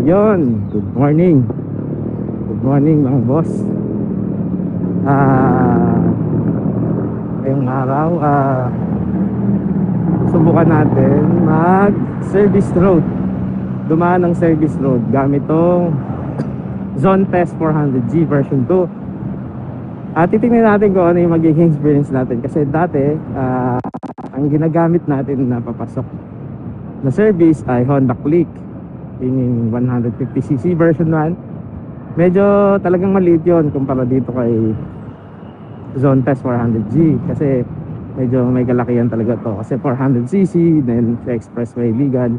Yon, good morning. Good morning mga boss. Ngayong araw, subukan natin mag service road. Dumaan ng service road gamit tong Zontes 400G version 2. At titingnan natin kung ano yung magiging experience natin. Kasi dati, ang ginagamit natin na papasok na service ay Honda Click. Yung 150cc version 1. Medyo talagang maliit yun kumpara dito kay Zontes 400G. Kasi medyo may kalakihan talaga to. Kasi 400cc, then sa expressway legal.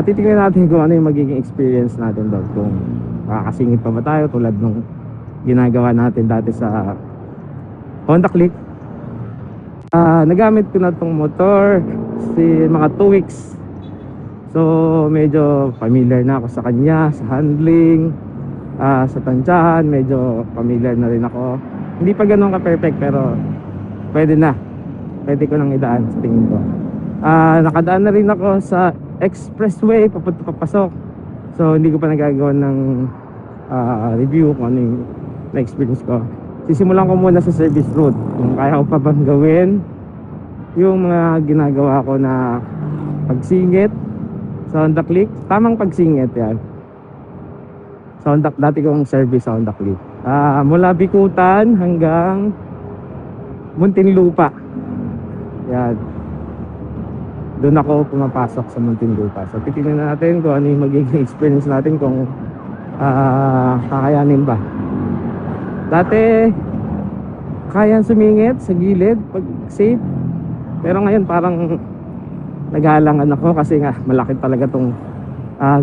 Titingnan natin kung ano yung magiging experience natin doon. Kung makakasingit pa ba tayo tulad nung ginagawa natin dati sa Honda Click. Nagamit ko na tong motor mga 2 weeks. So medyo familiar na ako sa kanya, sa handling, sa tansyahan, medyo familiar na rin ako. Hindi pa ganun ka-perfect pero pwede na. Pwede ko nang idaan sa tingin ko. Nakadaan na rin ako sa expressway papasok. So hindi ko pa nagagawa ng review kung ano yung na-experience ko. Sisimulan ko muna sa service road. Kung kaya ko pa bang gawin yung mga ginagawa ko na pagsingit sa Honda Click. Tamang pagsingit yan sa Honda, dati kong service sa Honda Click. Mula Bikutan hanggang Muntinlupa. Yan, doon ako pumapasok sa Muntinlupa. So titingnan natin kung ano yung magiging experience natin, kung kakayanin ba. Dati kayang sumingit sa gilid pag safe, pero ngayon parang naghalangan ako kasi nga malaki talaga tong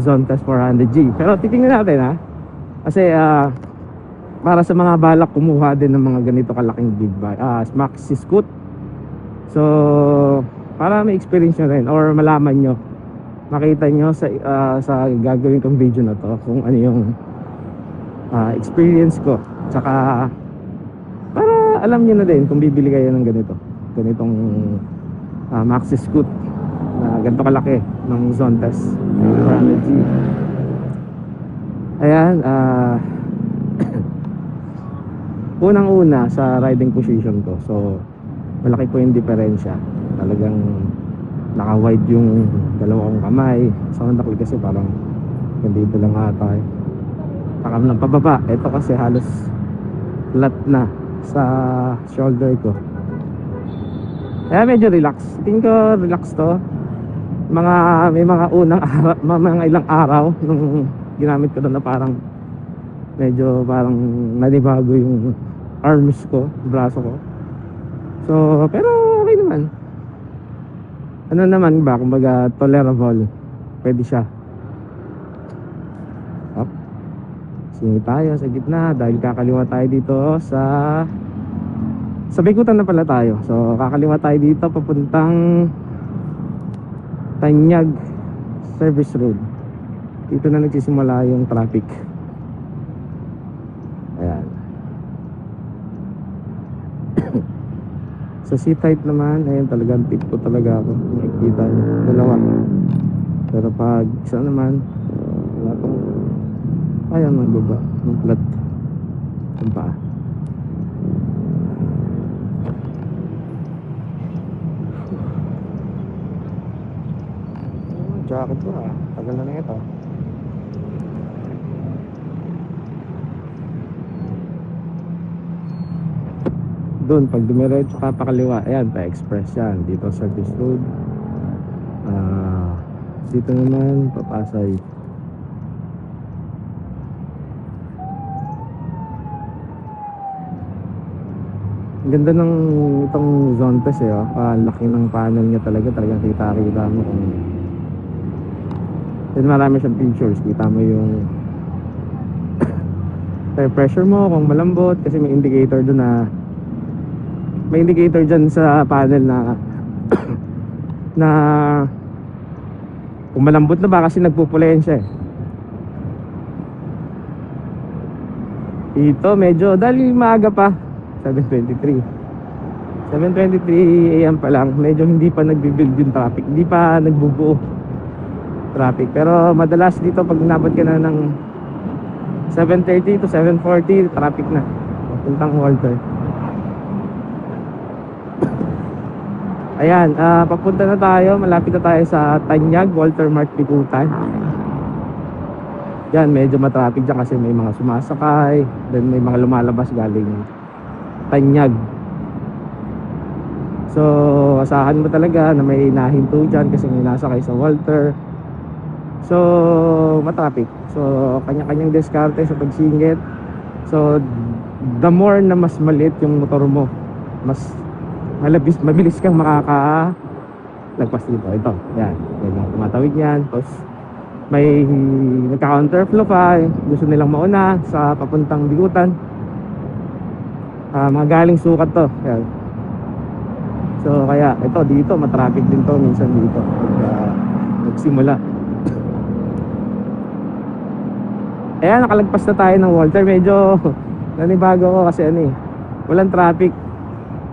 Zontes 400G. Pero titingnan natin kasi para sa mga balak kumuha din ng mga ganito kalaking big bike, maxi scoot. So para may experience nyo rin or malaman nyo, makita nyo sa gagawin kong video na to kung ano yung experience ko. Tsaka para alam nyo na din kung bibili kayo ng ganitong maxi scoot na ganito kalaki ng Zontes 400G. Ayan, unang-una sa riding position ko. So malaki po yung diferensya. Talagang naka-wide yung dalawang kamay. Sa Honda Click kasi parang ganito lang ata takam ng pababa. Ito kasi halos flat na sa shoulder ko. Kaya medyo relax. Tingin ko relax to. May mga unang araw, mga ilang araw nung ginamit ko doon na parang medyo parang nanibago yung arms ko, braso ko. So pero okay naman. Ano naman ba, kumbaga tolerable. Pwede siya. Up. Singit tayo sa gitna dahil kakaliwa tayo dito sa Bikutan na pala tayo. So kakaliwa tayo dito papuntang Tanyag Service Road. Dito na nagsisimula yung traffic. Ayan. Sa C-type naman, ayun talagang tip ko talaga ako. Makikita nyo, dalawa. Pero pag isa naman, wala tong kaya magbaba ng flat ang paa. Jacket ko tagal na ito. Doon pag dumiretso ka pakaliwa, ayan pa express yan. Dito service road. Dito naman papasay. Ang ganda ng itong Zontes laki ng panel niya talaga. Talagang kita mo kung then marami siyang features. Kita mo yung tire pressure mo kung malambot, kasi may indicator doon may indicator dyan sa panel na kung malambot na ba, kasi nagpupulayan siya Ito medyo dahil maaga pa, 7:23 AM pa lang, medyo hindi pa nagbi-build yung traffic, hindi pa nagbubuo traffic. Pero madalas dito pag inabot ka na ng 7:30 to 7:40, traffic na papuntang Walter. Ayan, papunta na tayo, malapit na tayo sa Tanyag, Walter Mart Bikutan. Yan, medyo matraffic dyan kasi may mga sumasakay, then may mga lumalabas galing Tanyag. So asahan mo talaga na may nahinto dyan kasi may nasakay sa Walter. So matraffic. So kanya-kanyang diskarte sa pagsingit. So the more na mas maliit yung motor mo, mas mabilis kang lagpas dito. Ito, yan, may mga tumatawid yan. Tapos may nagka-counterflow pa, gusto nilang mauna sa papuntang Bigutan. Mga galing sukat to. Yan. So kaya ito dito matraffic din to minsan dito pag nagsimula. Ayan, nakalagpas na tayo ng Walter. Medyo nanibago ko kasi walang traffic.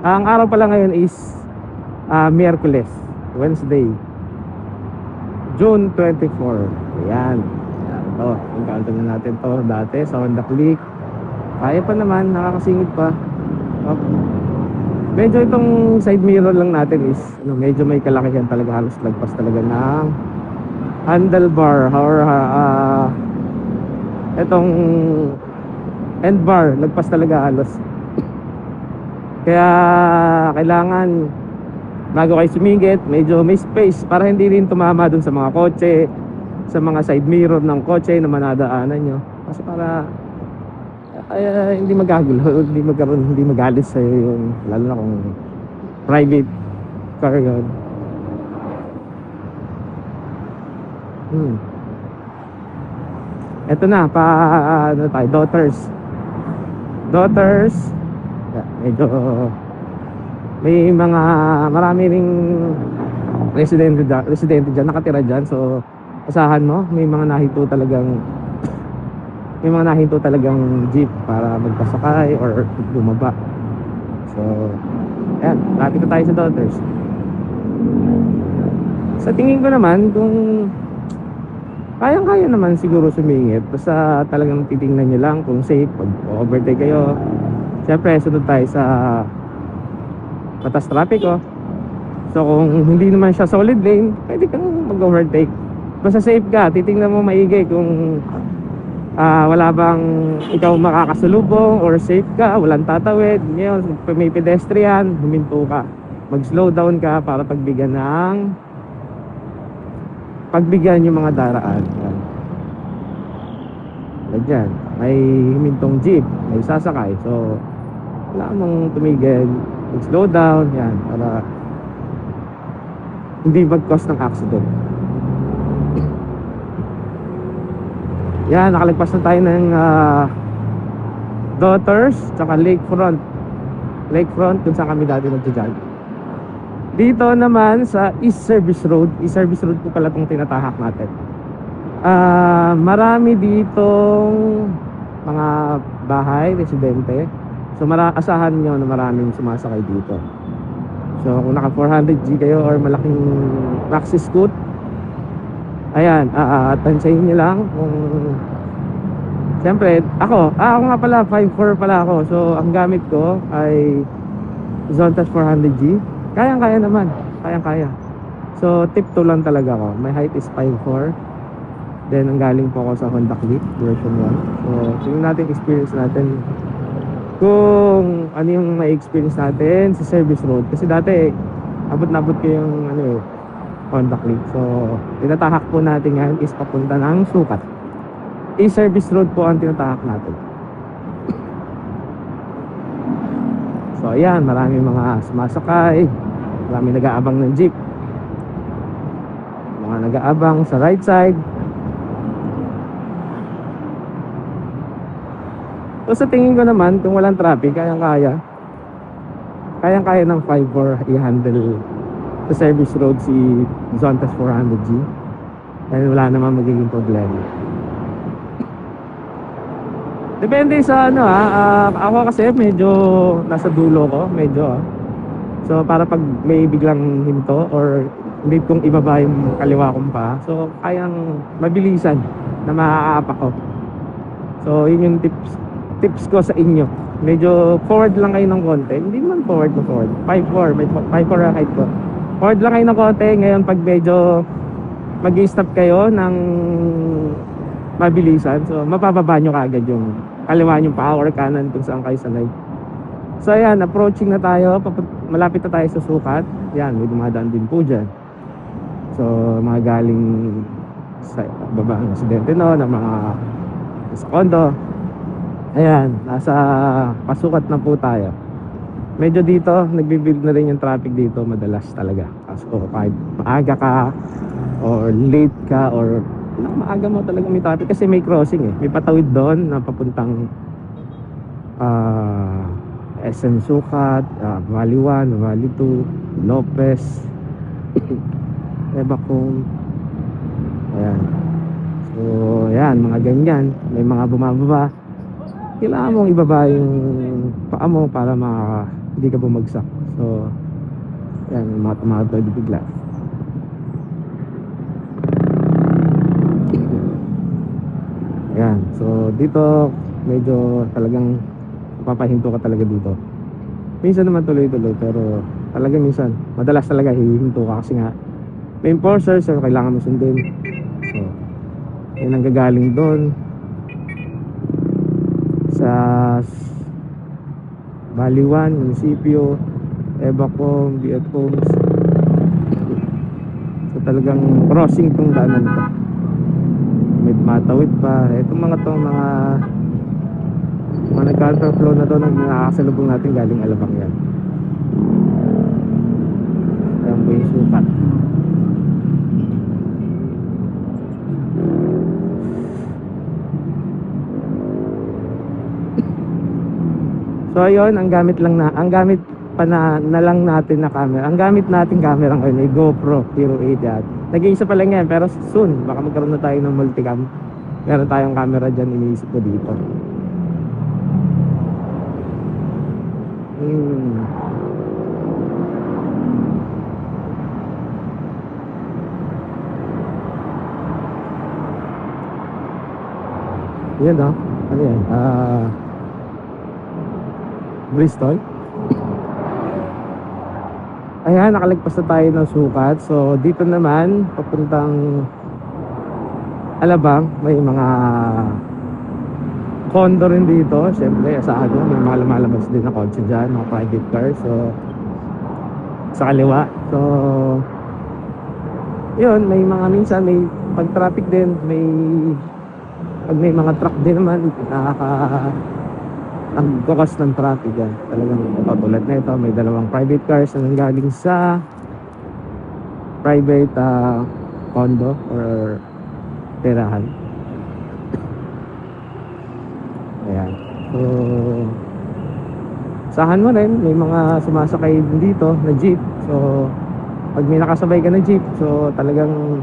Ang araw pala ngayon is Miyerkules, Wednesday, June 24. Ayan, ito, encounter na natin to dati sa Honda Click. Kaya pa naman, nakakasingit pa. Medyo itong side mirror lang natin is medyo may kalakihan talaga, halos lagpas talaga ng handlebar or itong end bar, lagpas talaga halos. Kaya kailangan bago kayo sumingit, medyo may space para hindi rin tumama dun sa mga kotse, sa mga side mirror ng kotse na manadaanan nyo. Kasi para hindi magagulo, hindi magalis sa'yo yung, lalo na kung private car yun. Eto na, tayo, daughters. Medyo may marami ring residente dyan, nakatira dyan. So asahan mo, may mga nahinto talagang jeep para magpasakay or bumaba. So ayan, lapit na tayo sa daughters. Sa tingin ko naman, kung kayang-kaya naman siguro sumingit, basta talagang titingnan nyo lang kung safe. Pag overtake kayo, siyempre sunod tayo sa batas traffic. So kung hindi naman siya solid lane, pwede kang mag-overtake. Basta safe ka, titingnan mo maigi kung wala bang ikaw makakasalubong or safe ka, walang tatawid. Ngayon, may pedestrian, huminto ka, mag-slow down ka para pagbigyan yung mga daraan. Ganyan, may humintong jeep, may sasakay, so wala mong tumigil, mag-slow down, yan, para hindi mag-cause ng accident. Yan, nakalagpas na tayo ng Daughters tsaka Lakefront kung saan kami dati nagja-jog. Dito naman sa East Service Road po pala itong tinatahak natin. Marami ditong mga bahay, residente. So asahan nyo na maraming sumasakay dito. So kung naka 400G kayo or malaking Maxi Scoot, ayan, tansyahin nyo lang kung siyempre, ako nga pala 5'4" pala ako. So ang gamit ko ay Zontas 400G. Kayang-kaya naman, kayang-kaya. So tip 2 lang talaga ako. My height is 5'4". Then ang galing po ako sa Honda Click version 1. So tingnan natin, experience natin kung ano yung may experience natin sa service road. Kasi dati abot ko yung Honda Click. So tinatahak po natin ngayon is papunta ng Sukat. Service road po ang tinatahak natin. So ayan, maraming mga sumasakay, maraming nag-aabang ng jeep, mga nag-aabang sa right side. So sa tingin ko naman, kung walang traffic, kayang-kaya ng 5'4" i-handle sa service road si Zontas 400G. Dahil wala naman magiging problema. Depende sa ako kasi medyo nasa dulo ko, medyo. So para pag may biglang hinto or need kong ibaba yung kaliwa kong pa. So kayang mabilisan na maaapa ko. So yun yung tips ko sa inyo. Medyo forward lang kayo ng konti. Hindi naman forward na forward. 5'4", may 5'4" ang height ko. Forward lang kayo ng konti. Ngayon pag medyo mag-i-stop kayo ng mabilisan, so mapapaba nyo kaagad yung kaliwa yung pa or kanan kung saan kayo sanay. So ayan, approaching na tayo. Malapit na tayo sa sukat. Yan, may dumadaan din po dyan. So mga galing sa baba ng residente no, ng mga sa condo. Ayan, nasa pasukat na po tayo. Medyo dito, nagbibuild na rin yung traffic dito madalas talaga. So kahit maaga ka or late ka or maaga mo talaga may traffic kasi may crossing eh. May patawid doon na papuntang SM Sukat, Valley 1, Valley 2, Lopez, Ebacom. Ayan. So, ayan, mga ganyan. May mga bumababa. Kailangan mong ibaba yung paa mo para hindi ka bumagsak. So, ayan, yung mga tumatawid bigla. Ayan. So, dito, medyo talagang papahinto ka talaga dito. Minsan naman tuloy-tuloy, pero talaga minsan, madalas talaga hihinto ka kasi nga may enforcer, so kailangan mo sundin. So, yun ang gagaling doon sa Valley 1, Munisipyo, Ebacom, BF Homes. So talagang crossing tong daanan nito. May matawid pa. Itong mga nag-counterflow na to ng nakakasalubong natin galing Alabang yan. Ayan po yung sukat. So ayun, ang gamit pa na lang natin na camera. Ang gamit natin camera ngayon ay GoPro Hero 8 yan. Nag-iisa pa lang yan, pero soon baka magkaroon na tayo ng multicam. Meron tayong camera dyan, iniisip ko dito. Yan o, ano yan? Bristol. Ayan, nakalagpas na tayo ng sukat. So dito naman papuntang Alabang, may mga condo rin dito. Siyempre asahan mo, may mga lumalabas din na kotse dyan, mga private car. So sa kaliwa. So yun, may mga minsan may pag traffic din, pag may mga truck din naman ang bukas ng traffic yan. Talagang tulad na ito, may dalawang private cars na nanggaling sa private condo or tirahan. Ayan. So sahan mo rin, may mga sumasakay dito na jeep. So pag may nakasabay ka na jeep, so talagang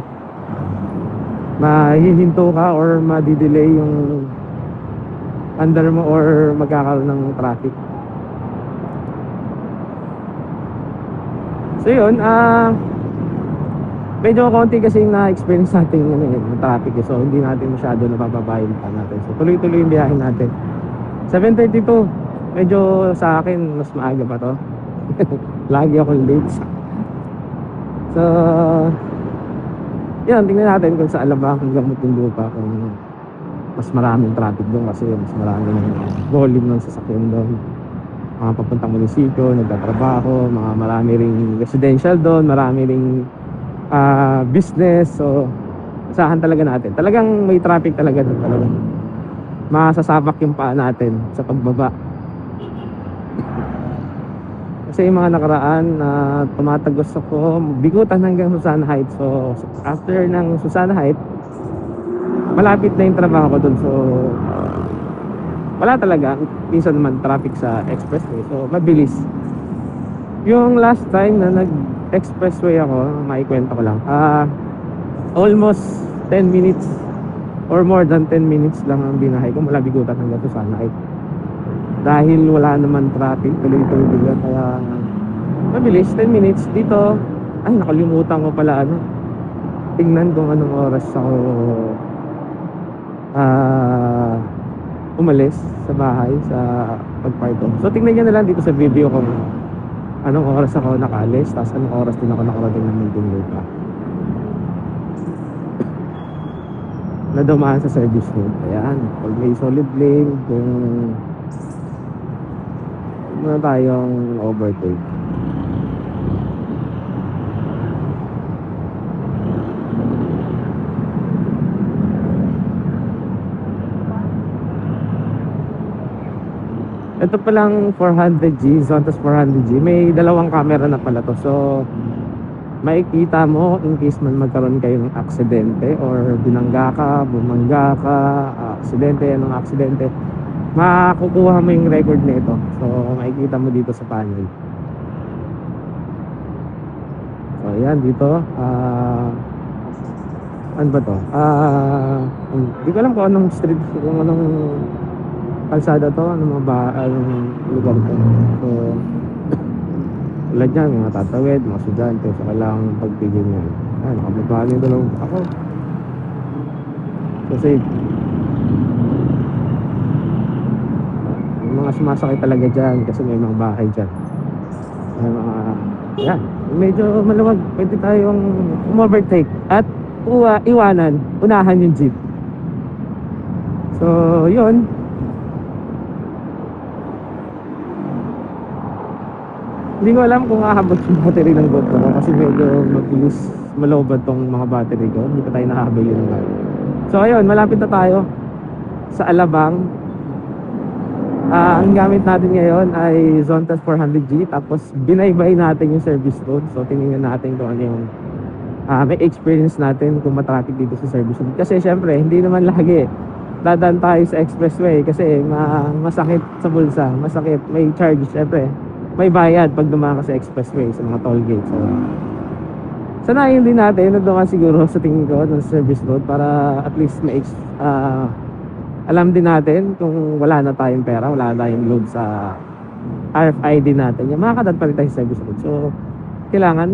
mahihinto ka or madidelay yung under mo or magkakaroon ng traffic. So yun, medyo konti kasi yung na-experience natin yung traffic, so hindi natin masyado napapabayin pa natin. So tuloy-tuloy yung biyahe natin. 7:32, medyo sa akin mas maaga pa to. Lagi ako late. So yan, tingnan natin kung sa Alabang hanggang Muntinlupa kung mas maraming traffic doon kasi mas maraming volume ng sasakyan doon. Mga papuntang munisipyo, nagtatrabaho, mga marami ring residential doon, marami ring business. So asahan talaga natin. Talagang may traffic talaga doon, talagang masasabak yung paa natin sa pagbaba. Kasi yung mga nakaraan na tumatagos ako, bigutan hanggang Susana Heights. So after ng Susana Heights, malapit na yung trabaho ko dun. So wala talaga. Minsan naman traffic sa expressway, so mabilis. Yung last time na nag-expressway ako, maikwento ko lang, almost 10 minutes or more than 10 minutes lang ang binahay ko mula bigutan hanggang Susana Heights. Dahil wala naman traffic, tuloy-tuloy lang, kaya mabilis. 10 minutes dito, Ay, nakalimutan ko pala ano, tingnan kung anong oras ako ah umalis sa bahay sa pag-park ko. So tingnan niyo na lang dito sa video kung anong oras ako nakaalis, tapos anong oras din ako nakarating ng Muntinlupa na dumaan sa service road. Ayan, pag may solid lane, kung muna tayong overtake. Ito palang 400G, Zontas 400G, may dalawang camera na pala to. So makikita mo in case man magkaroon kayo ng aksidente or binangga ka, bumangga ka, aksidente, anong aksidente, makukuha mo yung record nito. So makikita mo dito sa panel. So ayan dito, ano ba to? Hindi ko alam kung anong street, kung anong kalsada to, anong lugar to. So tulad yan, mga tatawid, mga estudyante, so kailangan pagpigil nyo. Ayan, nakamabali yung dalawang ako. So safe. Yung mga sumasakay talaga dyan kasi may mga bahay dyan. May mga, yan, medyo maluwag. Pwede tayong overtake at unahan yung jeep. So yun. Hindi ko alam kung aabot yung battery ng GoPro ko kasi medyo malobad tong mga battery ko. Hindi pa tayo nakahabol yun nga. So ayun, malapit na tayo sa Alabang. Ang gamit natin ngayon ay Zontas 400G, tapos binaybay natin yung service road. So tingnan natin kung ano yung may experience natin kung matraffic dito sa service road. Kasi syempre hindi naman lagi dadaan tayo sa expressway kasi masakit sa bulsa, masakit, may charge syempre. May bayad pag dumaan ka sa expressway, sa mga toll gate. So sanayin din natin na dumaan siguro sa tingin ko ng service road para at least alam din natin kung wala na tayong pera, wala na tayong load sa RFID natin, yung makakadaan pa rin tayo sa service road. So kailangan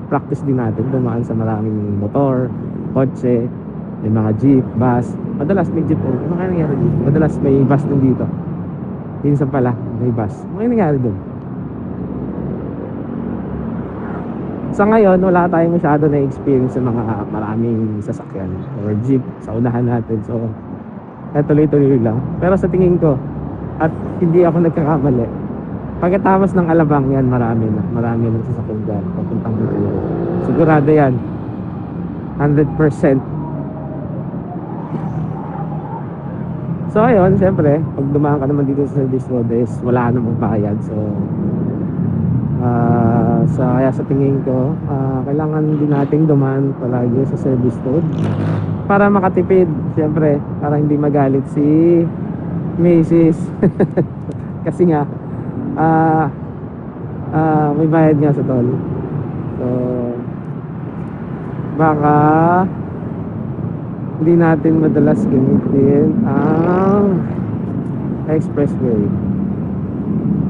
practice din natin dumaan sa maraming motor, kotse, may mga jeep, bus. Madalas may jeep, madalas may bus din dito. Minsan pala may bus. Ano nangyari doon? Sa ngayon wala tayong masyado na experience sa mga maraming sasakyan or jeep sa unahan natin. So tuloy-tuloy lang. Pero sa tingin ko, at hindi ako nagkakamali, pagkatapos ng Alabang yan, marami na sasakyan dyan papuntang Muntinlupa. Sigurado yan 100%. So ayun, siyempre pag dumaan ka naman dito sa service road is wala namang bayad. So kaya sa tingin ko kailangan din nating dumaan palagi sa service road para makatipid, siyempre para hindi magalit si Macy's kasi nga may bayad nga sa toll. So baka hindi natin madalas gamitin ang expressway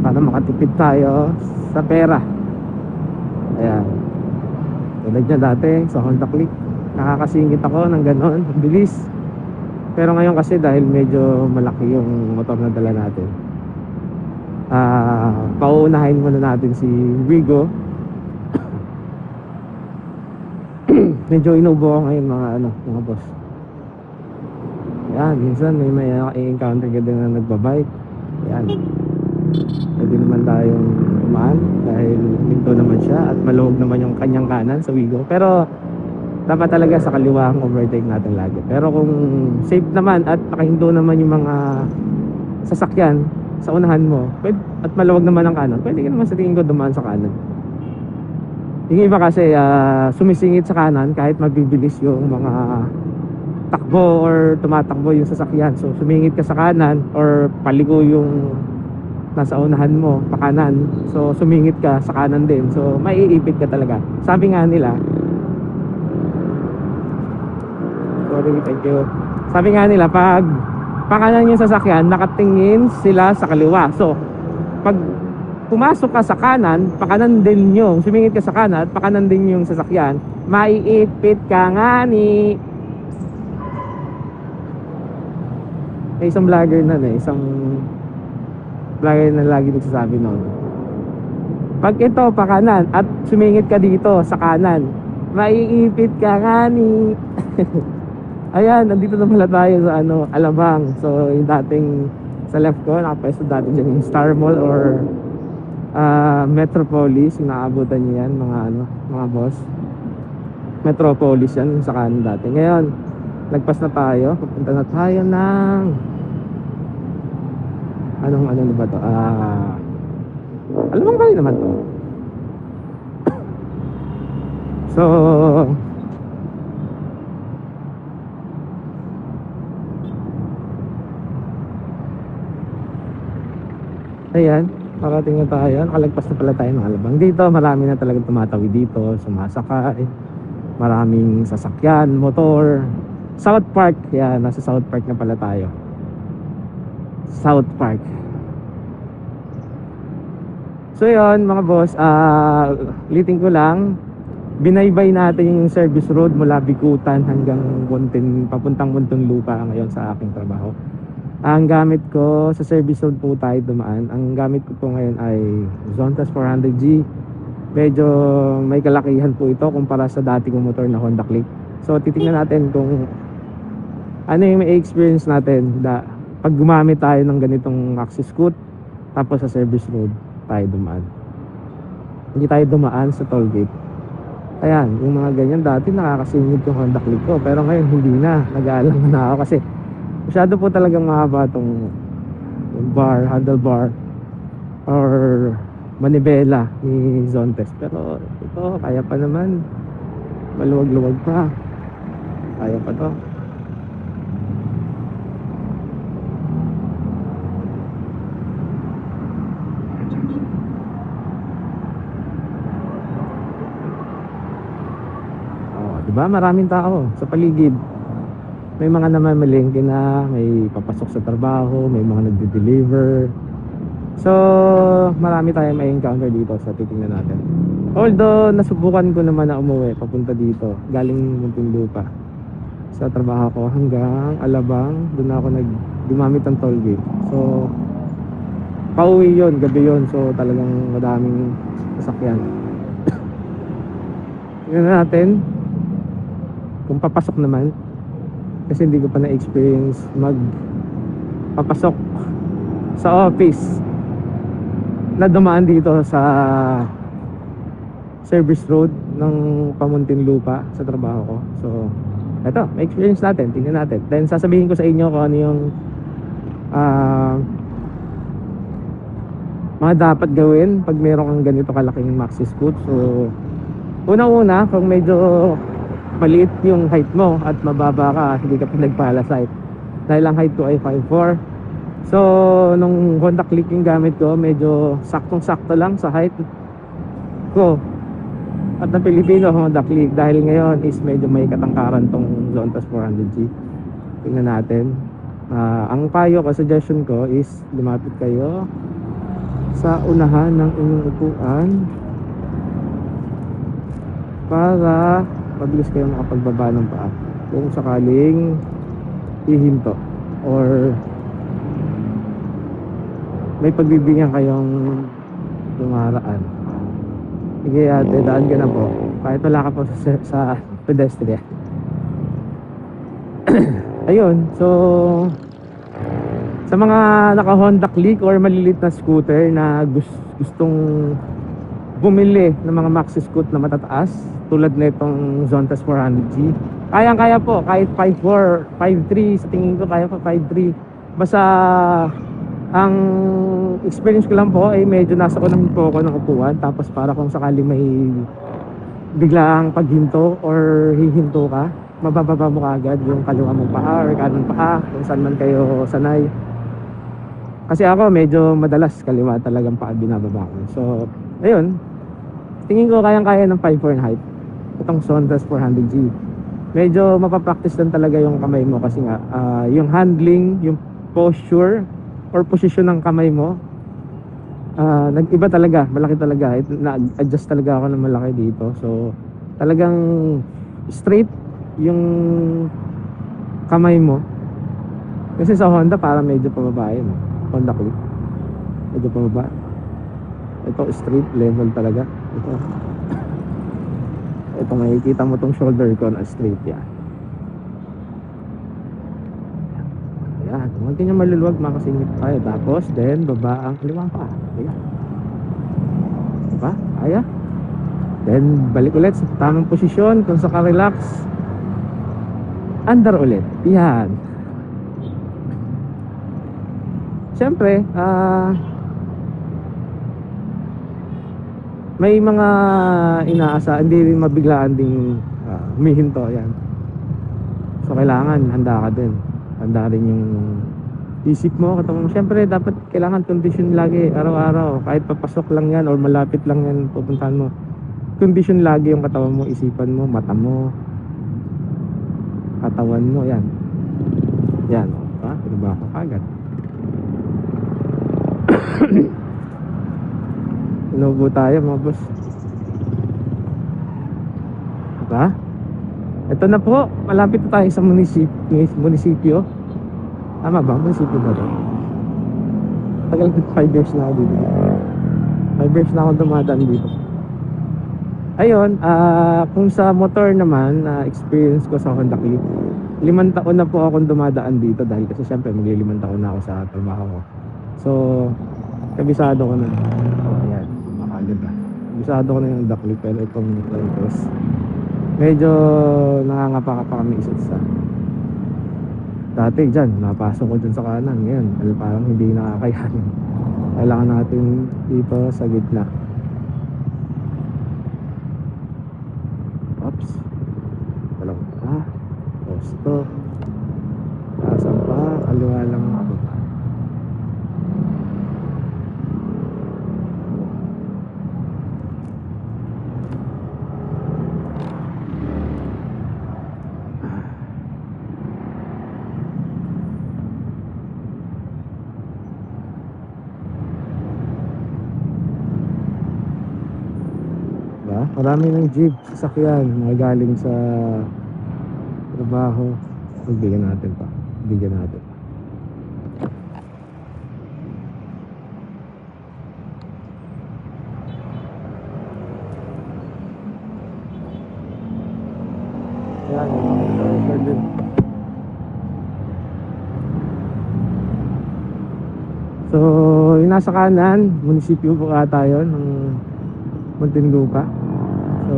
para makatipid tayo sa pera. Ayan, tulad niya dati sa Honda Click, nakakasingit ako ng ganon, bilis. Pero ngayon kasi dahil medyo malaki yung motor na dala natin, pauunahin muna natin si Wigo. Medyo inubo ako ngayon mga boss. Yan, minsan may encounter ka din na nagbabike. Yan, pwede naman tayong umaan dahil minto naman siya at maluwag naman yung kanyang kanan sa Wigo. Pero dapat talaga sa kaliwa ang overtake natin lagi. Pero kung safe naman at nakahindo naman yung mga sasakyan sa unahan mo at maluwag naman ang kanan, pwede ka naman sa tingin ko dumaan sa kanan. Yung iba kasi sumisingit sa kanan kahit mabibilis yung mga takbo or tumatakbo yung sasakyan. So sumingit ka sa kanan or paligo yung nasa unahan mo pa kanan, so sumingit ka sa kanan din, so maiipit ka talaga. Sabi nga nila, sorry, thank you. Sabi nga nila pag pakanan yung sasakyan, nakatingin sila sa kaliwa. So pag pumasok ka sa kanan, pakanan din yung, sumingit ka sa kanan, pakanan din yung sasakyan, maiipit ka nga ni. May isang vlogger na isang vlogger na lagi nagsasabi noon, pag ito pakanan at sumingit ka dito sa kanan, maiipit ka nga ni. Ayan, nandito na pala tayo sa Alabang. So yung dating sa left ko, nakapwesto dati dyan yung Star Mall or Metropolis. Yung nakaabutan niyo yan mga boss. Metropolis yan sa kanan dati. Ngayon lagpas na tayo, pupunta na tayo ng ano na ba to? Alam mo ba naman to? So ayan, parating na tayo. Nakalagpas na pala tayo ng Alabang. Dito marami na talagang tumatawid dito, sumasakay, maraming sasakyan, motor. South Park, yan, nasa South Park na pala tayo. South Park. So yun mga boss, ulitin ko lang, binaybay natin yung service road mula Bikutan hanggang papuntang Muntinlupa ngayon sa aking trabaho. Ang gamit ko sa service road po tayo dumaan. Ang gamit ko po ngayon ay Zontas 400G. Medyo may kalakihan po ito kumpara sa dati kong motor na Honda Click. So titingnan natin kung ano yung may experience natin pag gumamit tayo ng ganitong Maxi Scoot tapos sa service road tayo dumaan. Hindi tayo dumaan sa toll gate. Ayan, yung mga ganyan dati nakakasingit yung Honda Click ko, pero ngayon hindi na. Nag-aalang na ako kasi masyado po talagang mahaba tong handlebar or manibela ni Zontes. Pero ito kaya pa naman, maluwag-luwag pa, kaya pa to. Diba? Maraming tao sa paligid. May mga namamalengke na, may papasok sa trabaho, may mga nagde-deliver. So, marami tayong may encounter dito sa titingnan natin. Although, nasubukan ko naman na umuwi papunta dito, galing Muntinlupa sa trabaho ko hanggang Alabang. Doon ako gumamit ng toll gate. So, pauwi yun, gabi yun. So, talagang madaming sasakyan. Tingnan natin kung papasok naman, kasi hindi ko pa na-experience magpapasok sa office na dumaan dito sa service road ng Muntinlupa sa trabaho ko. So eto, may experience natin, tingnan natin. Then sasabihin ko sa inyo kung ano yung mga dapat gawin pag meron kang ganito kalaking Maxi Scoot. So una-una, kung medyo maliit yung height mo at mababa ka, hindi ka pa nagpala-sight dahil ang height ko ay 5'4". So nung Honda Click yung gamit ko, medyo saktong-sakto lang sa height ko at ng Pilipino Honda Click. Dahil ngayon is medyo may katangkaran tong Zontas 400G. Tingnan natin. Ang payo ko, suggestion ko is lumapit kayo sa unahan ng inyong upuan para mabilis kayo makapagbaba ng paa kung sakaling hihinto or may pagbibigyan kayong dumaraan. Sige ate, daan ka na po kahit wala ka po sa pedestrian. Ayun, so sa mga naka Honda Click or malilit na scooter na gustong bumili ng mga Maxi Scoot na matataas tulad nitong Zontas 400G, kayang-kaya po kahit 5'4", 5'3", sa tingin ko kaya pa 5'3". Basta ang experience ko lang po ay medyo nasa unang po ako ng upuan, tapos para kung sakali may biglaang paghinto or hihinto ka, mabababa mo agad yung kaliwa mong paa or kanang paa kung saan man kayo sanay. Kasi ako medyo madalas kaliwa talagang paa binababa ko. So ayun, tingin ko kayang-kaya ng 5'4" na height itong Zontas 400G. Medyo mapapractice lang talaga yung kamay mo kasi nga yung handling, yung posture or posisyon ng kamay mo Nag-iba talaga, malaki talaga. Nag-adjust talaga ako ng malaki dito. So talagang straight yung kamay mo. Kasi sa Honda parang medyo pababa yun, Honda Click medyo pababa. Ito straight level talaga. Ito makikita mo tong shoulder ko na straight yan. Ayan, huwag kanya maluluwag, makasingit tayo. Tapos then baba ang kaliwang pa. Ayan, diba? Kaya then balik ulit sa tamang posisyon. Kung saka relax, andar ulit. Yan. Siyempre may mga inaasa, hindi rin mabiglaan ding humihinto. Yan, so kailangan handa ka din, handa rin yung isip mo, katawan mo. Siyempre dapat kailangan condition lagi, araw-araw. Kahit papasok lang yan or malapit lang yan pupuntahan mo, condition lagi yung katawan mo, isipan mo, mata mo, katawan mo. Yan, yan, diba ako kagad. Inubo tayo mga boss, diba? Ito na po, malapit na tayo sa munisipyo. Tama ba? Munisipyo ba ito? Tagal, 5 years na ako dito. 5 years na ako dumadaan dito. Ayun, kung sa motor naman, experience ko sa Honda Click, 5 taon na po akong dumadaan dito. Dahil kasi syempre magli-5 taon na ako sa trabaho ko. So kabisado ko na. Ayan, makagod na. Kabisado ko na yung Honda Click. Pero itong Lantos, medyo nangangapa pa kami isa't isa. Dati dyan, napasok ko dyan sa kanan. Ngayon, parang hindi nakakayanin. Kailangan natin dito sa gitna. Oops. Dalawang pa. Posto. Tasan pa. Kaliwa lang ako pa. Marami ng jeep, sasakyan, magaling sa trabaho. Bigyan natin pa. Bigyan natin. Ayan, din. So, yung nasa kanan, munisipyo po ata yun ng Muntinlupa. So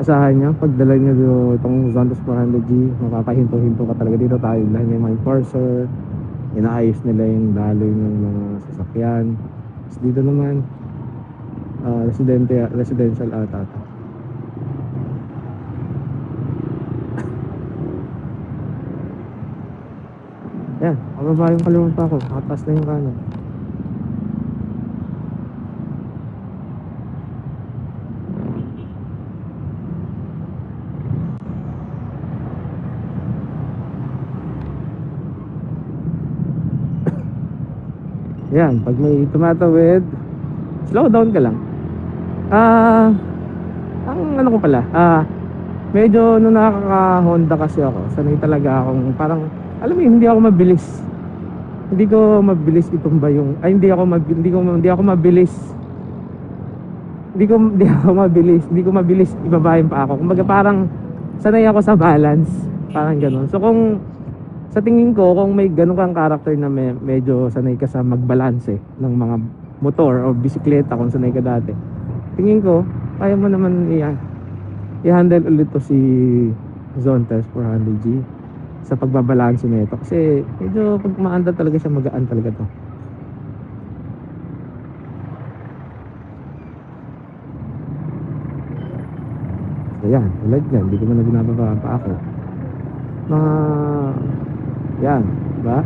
asahan nyo, pagdala nyo itong Zondos 400G, mapapahinto-hinto ka talaga dito. Tayo dahil may mga enforcer, inaayos nila yung daloy ng mga sasakyan. Tapos dito naman residential ata. Yan, mababa yung kaliwang pa ako, makatas na yung kanan. Yan, pag may tumatawid, slow down ka lang. Ang ano ko pala, medyo nung nakaka-Honda kasi ako, sanay talaga akong parang, alam mo yun, hindi ako mabilis. Hindi ko mabilis itumba yung, hindi ako mabilis ibaba yung pa ako. Kumbaga parang sanay ako sa balance, parang gano'n. So kung sa tingin ko, kung may ganun kang character na medyo sanay ka sa magbalanse ng mga motor o bisikleta, kung sanay ka dati, tingin ko kaya mo naman i-handle ulit to si Zontes 400G sa pagbabalanse nito. Kasi medyo pag maanda talaga siya, magaan talaga to. So yan, tulad yan, hindi ko man na binababa pa ako. Yan, diba?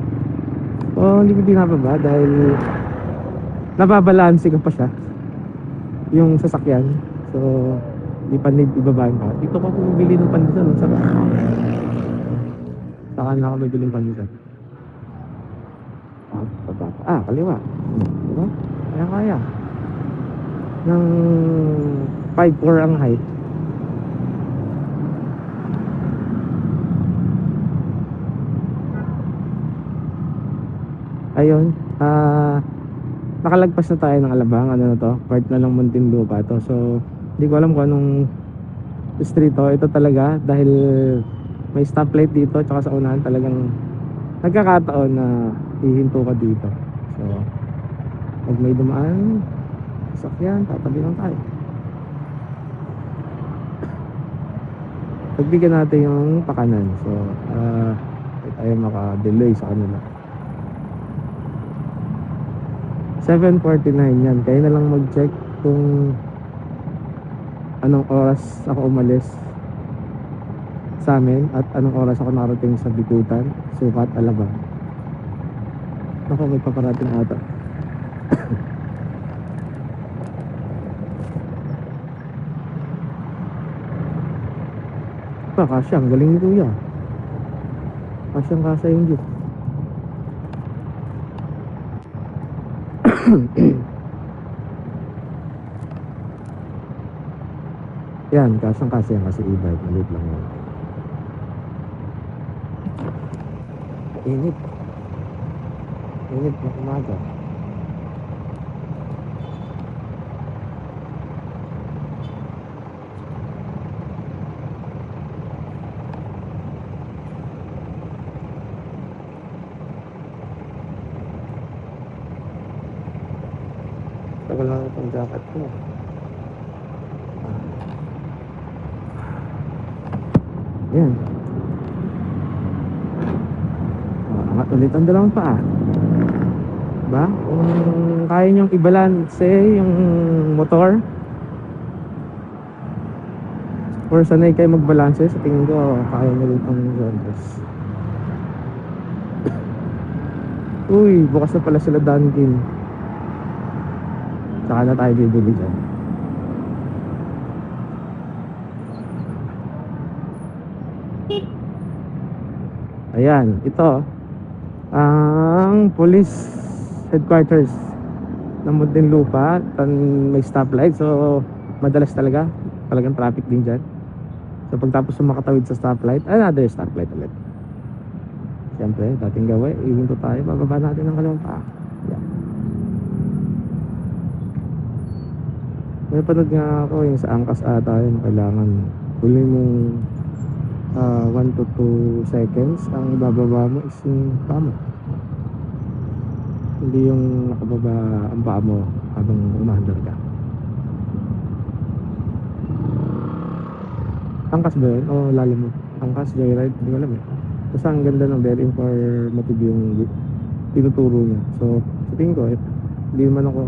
O hindi ko binababa dahil nababalanse ko pa siya yung sasakyan. So hindi pa need ibabahin pa. Dito ko bumili ng pandisan, saka na ako bibili ng pandisan. Kaliwa. Diba? Kaya ng 5'4" ang height. Ayun, nakalagpas na tayo ng Alabang. Ano na to, part na ng Muntinlupa to. So hindi ko alam kung anong street to. Ito talaga dahil may stoplight dito, tsaka sa unahan talagang nagkakataon na hihinto ka dito. So pag may dumaan sasakyan, tatabi lang tayo. Pagbigyan natin yung pakanan. So hindi tayo maka-delay sa kanila. 7:49 yan. Kaya na lang mag-check kung anong oras ako umalis sa amin at anong oras ako nakarating sa Bikutan, Sukat, Alabang. Ako, may paparating ata. Kasya, ang galing ni Kuya. Kasyang kasa yung jeep. Yan, kasyang kasa yan kasi e-bike. Maliit lang yan. Init. Init na umaga. Tagal lang itong jacket ko. Yan. Angat ulit ang dalawang paa. Diba? Kung kaya nyong i-balance yung motor or sanay kayo mag-balance, sa tingin ko kaya nyo rin ang Zondas. Uy, bukas na pala sila Dunkin. Saka na tayo bibili dyan. Ayan, ito ang police headquarters ng Muntinlupa. May stoplight, so madalas talagang traffic din dyan. So pagtapos makatawid sa stoplight, another stoplight ulit. Siyempre, dating gawin, ihinto tayo, bababa natin ng kalawang paa. Yeah. May panood nga ako yung sa angkas ata yun, kailangan huli mong 1 to 2 seconds ang ibababa mo is yung paa mo, hindi yung nakababa ang paa mo habang umaandar ka. Angkas ba yun? O lalim mo? Angkas, joyride? Hindi ko alam eh. Basta ang ganda ng very informative yung tinuturo niya. So sa tingin ko hindi man ako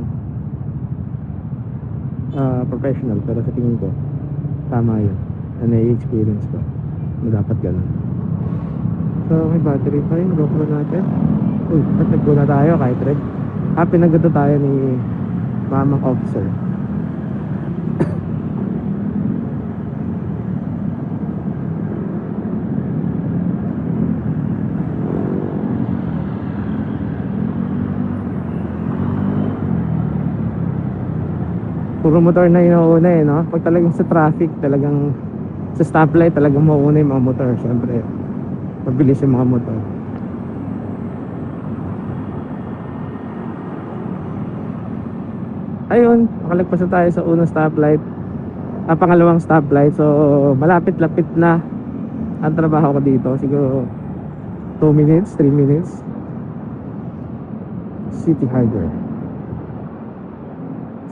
professional, pero sa tingin ko tama yun, na nai-experience ko na dapat ganun. So may battery pa yung GoPro natin. Uy, ba't nag-go na tayo kahit red? Pinagdato tayo ni mamang officer. Puro motor na inuuna eh, no? Pag talagang sa traffic, talagang sa stoplight, talagang mauuna yung mga motor. Siyempre, mabilis yung mga motor. Ayun, nakalagpas na tayo sa unang stoplight, pangalawang stoplight. So malapit-lapit na ang trabaho ko dito. Siguro 2 minutes, 3 minutes. City Hardware.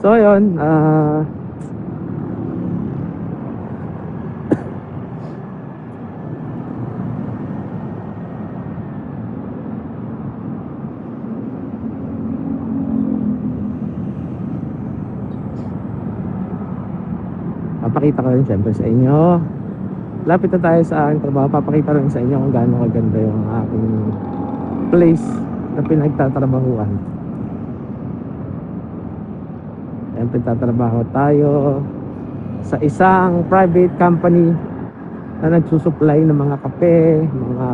So ayun, papakita ko rin siyempre sa inyo. Lapit na tayo sa aking trabaho. Papakita rin sa inyo kung gaano kaganda yung aking place na pinagtatrabahuan. Siyempre tatrabaho tayo sa isang private company na nagsusupply ng mga kape, mga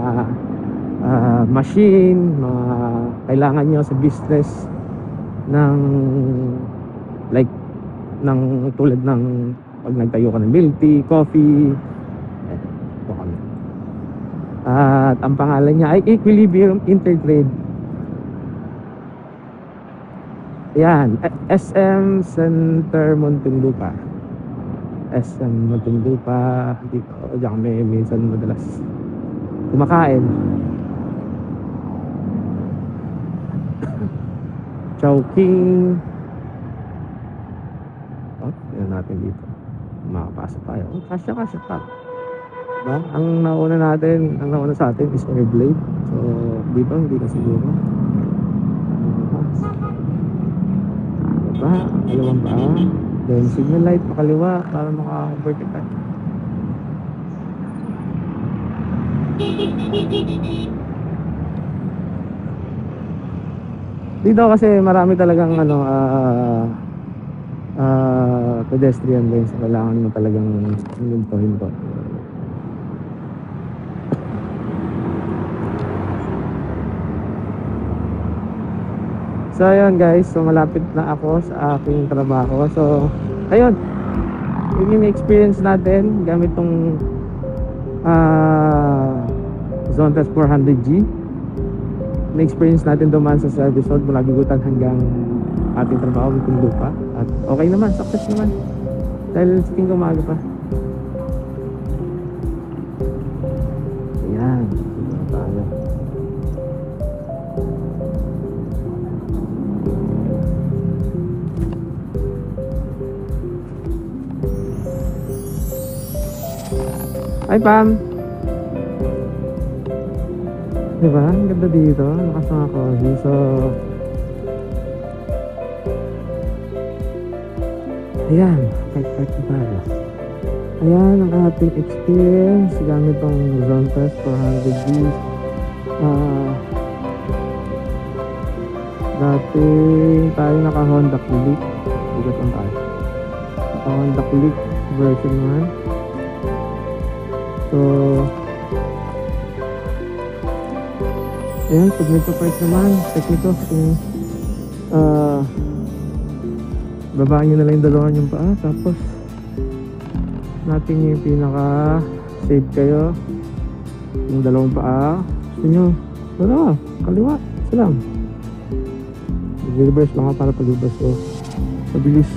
machine, mga kailangan nyo sa business ng like ng tulad ng pag nagtayo ka ng milk tea, coffee. Ito kami. At ang pangalan niya ay Equilibrium Intertrade. Yan, SM Center Muntinlupa. SM Muntinlupa. Dito, diyan kami minsan madalas kumakain. Chowking. Oh, tignan natin dito. Makapasok tayo. Oh, kasya pa. Diba? Ang nauna sa atin is Airblade. So, dito hindi na siguro. Ba, kalawang ba? Then signal light pakaliwa para maka-overtake tayo. Dito kasi marami talagang pedestrian lanes. Kailangan mo talagang hinto. So ayun guys, so malapit na ako sa aking trabaho. So ayun, yun yung experience natin gamit tong Zontas 400G. Na-experience natin dumaan sa service road mula Bigutan hanggang ating trabaho ng lupa. At okay naman, success naman. Dahil sa tingin umaga pa. Ayan, dito tayo. Hi Pam! Diba? Ang ganda dito. Lakas mga cozy. So ayan, park na tayo. Ayan ang ating experience gamit tong Zontas 400G. Dati tayo naka Honda Click. Bigat ang tayo. Naka Honda Click version 1. So ayan, pag nagpa-park naman, check nito kung babaan nyo na lang yung dalawa yung paa, tapos natin yung pinaka safe kayo yung dalawang paa. Gusto nyo dalawa, kaliwa, isa lang. Mag-reverse lang ako para pag-reverse ko mabilis.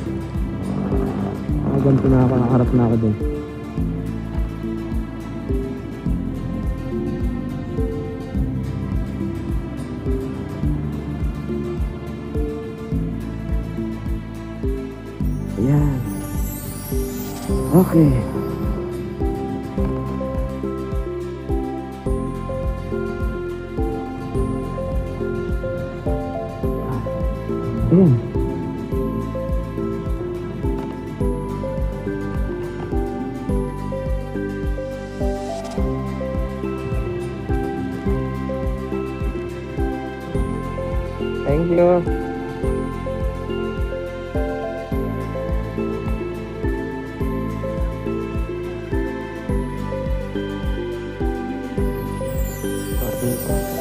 Ganito na ako, nakaharap na ako dun. Ayan. Okay. Ayan. Thank you. Okay.